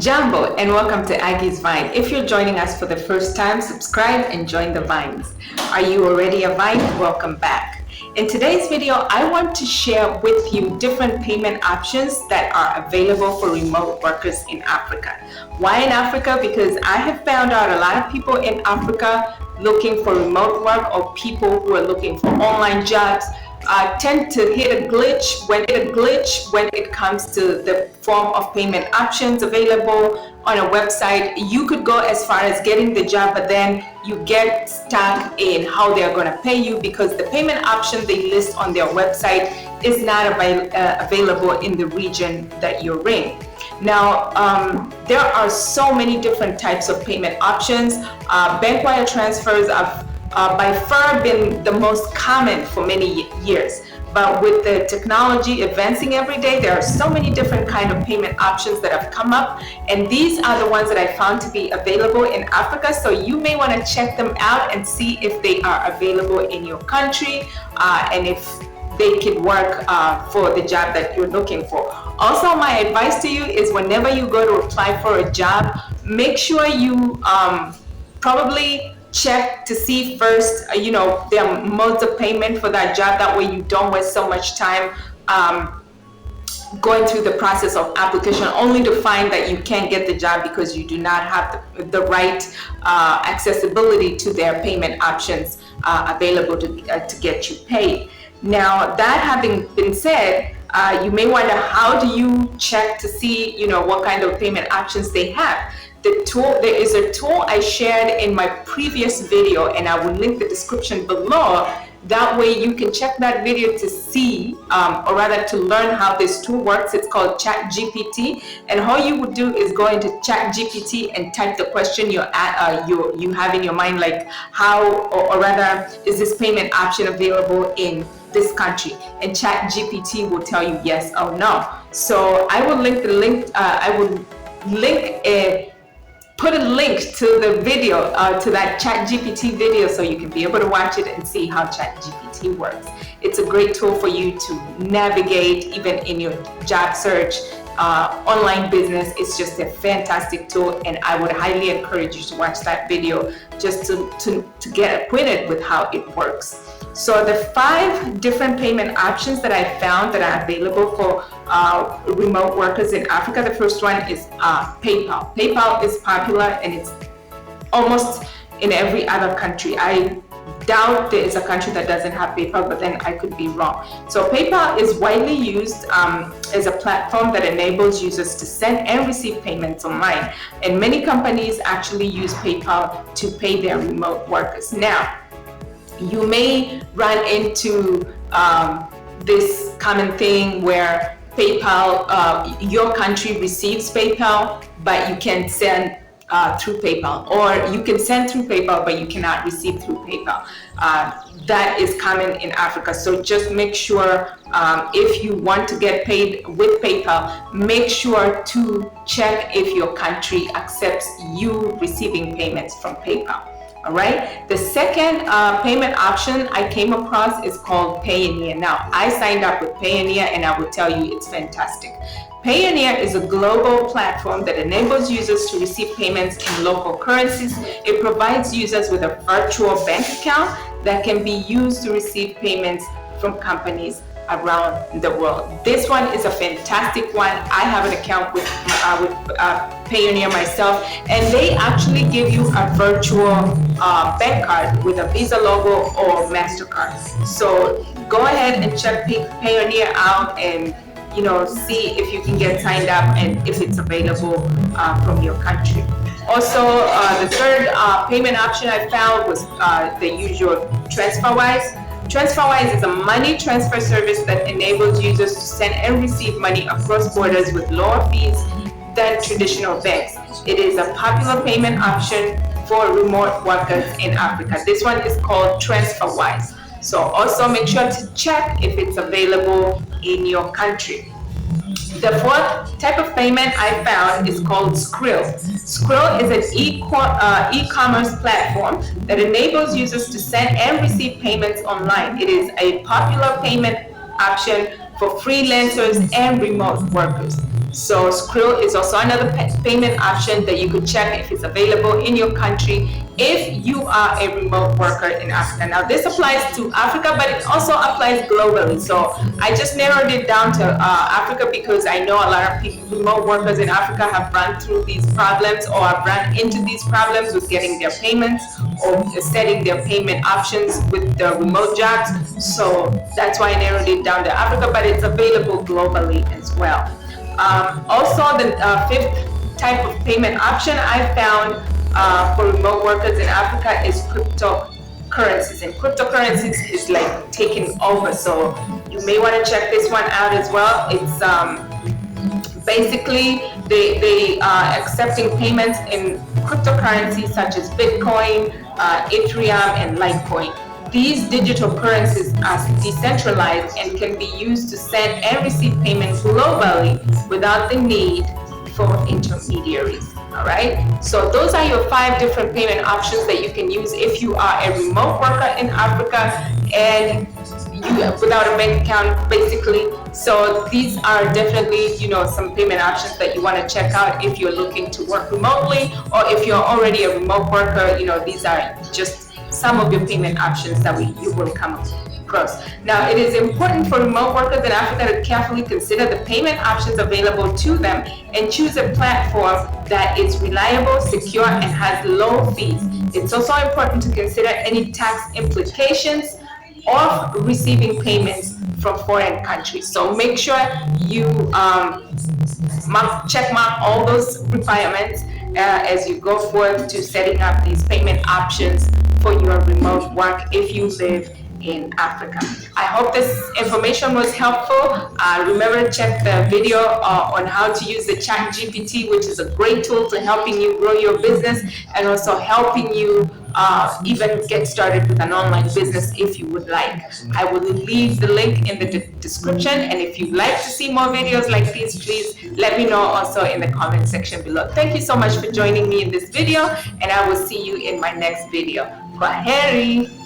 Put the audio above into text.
Jambo and welcome to Aggie's Vine. If you're joining us for the first time, subscribe and join the Vines. Are you already a Vine? Welcome back. In today's video, I want to share with you different payment options that are available for remote workers in Africa. Why in Africa? Because I have found out a lot of people in Africa looking for remote work or people who are looking for online jobs tend to hit a glitch when it comes to the form of payment options available on a website. You could go as far as getting the job, but then you get stuck in how they're going to pay you because the payment option they list on their website is not available in the region that you're in. Now, there are so many different types of payment options. Bank wire transfers have by far been the most common for many years. But with the technology advancing every day, there are so many different kind of payment options that have come up. And these are the ones that I found to be available in Africa. So you may want to check them out and see if they are available in your country and if they can work for the job that you're looking for. Also, my advice to you is whenever you go to apply for a job, make sure you probably check to see first, their modes of payment for that job. That way you don't waste so much time going through the process of application only to find that you can't get the job because you do not have the right accessibility to their payment options available to get you paid. Now, that having been said, you may wonder, how do you check to see what kind of payment options they have? There is a tool I shared in my previous video, and I will link the description below. That way you can check that video to see, or rather to learn how this tool works. It's called ChatGPT, and all you would do is go into ChatGPT and type the question you have in your mind, like how, or rather, is this payment option available in this country? And ChatGPT will tell you yes or no. So I will link the link. Put a link to the video, to that ChatGPT video, so you can be able to watch it and see how ChatGPT works. It's a great tool for you to navigate even in your job search, online business. It's just a fantastic tool, and I would highly encourage you to watch that video just to get acquainted with how it works. So the 5 different payment options that I found that are available for remote workers in Africa. The first one is PayPal. PayPal is popular and it's almost in every other country. I doubt there is a country that doesn't have PayPal, but then I could be wrong. So PayPal is widely used as a platform that enables users to send and receive payments online. And many companies actually use PayPal to pay their remote workers. Now, you may run into this common thing where PayPal, your country receives PayPal, but you can send through PayPal, or you can send through PayPal, but you cannot receive through PayPal. That is common in Africa. So just make sure, if you want to get paid with PayPal, make sure to check if your country accepts you receiving payments from PayPal. All right. The second payment option I came across is called Payoneer. Now, I signed up with Payoneer, and I will tell you it's fantastic. Payoneer is a global platform that enables users to receive payments in local currencies. It provides users with a virtual bank account that can be used to receive payments from companies around the world. This one is a fantastic one. I have an account with Payoneer myself, and they actually give you a virtual bank card with a Visa logo or MasterCard. So go ahead and check Payoneer out and see if you can get signed up and if it's available from your country. Also, the third payment option I found was the usual Transferwise. Transferwise is a money transfer service that enables users to send and receive money across borders with lower fees than traditional banks. It is a popular payment option for remote workers in Africa. This one is called Transferwise. So also make sure to check if it's available in your country. The 4th type of payment I found is called Skrill. Skrill is an e-commerce platform that enables users to send and receive payments online. It is a popular payment option for freelancers and remote workers. So Skrill is also another payment option that you could check if it's available in your country if you are a remote worker in Africa. Now this applies to Africa, but it also applies globally. So I just narrowed it down to Africa because I know a lot of people, remote workers in Africa, have run through these problems or have run into these problems with getting their payments or setting their payment options with the remote jobs. So that's why I narrowed it down to Africa, but it's available globally as well. Also, the fifth type of payment option I found for remote workers in Africa is cryptocurrencies. And cryptocurrencies is like taking over. So you may want to check this one out as well. It's basically they are accepting payments in cryptocurrencies such as Bitcoin, Ethereum, and Litecoin. These digital currencies are decentralized and can be used to send and receive payments globally without the need for intermediaries. All right, so those are your 5 different payment options that you can use if you are a remote worker in Africa and without a bank account, basically. So these are definitely, some payment options that you want to check out if you're looking to work remotely, or if you're already a remote worker. These are just some of your payment options that you will come across. Now, it is important for remote workers in Africa to carefully consider the payment options available to them and choose a platform that is reliable, secure, and has low fees. It's also important to consider any tax implications of receiving payments from foreign countries. So make sure you check mark all those requirements as you go forth to setting up these payment options for your remote work if you live in Africa. I hope this information was helpful. Remember to check the video on how to use the ChatGPT, which is a great tool to helping you grow your business and also helping you even get started with an online business if you would like. I will leave the link in the description, and if you'd like to see more videos like these, please let me know also in the comment section below. Thank you so much for joining me in this video, and I will see you in my next video. Kwaheri.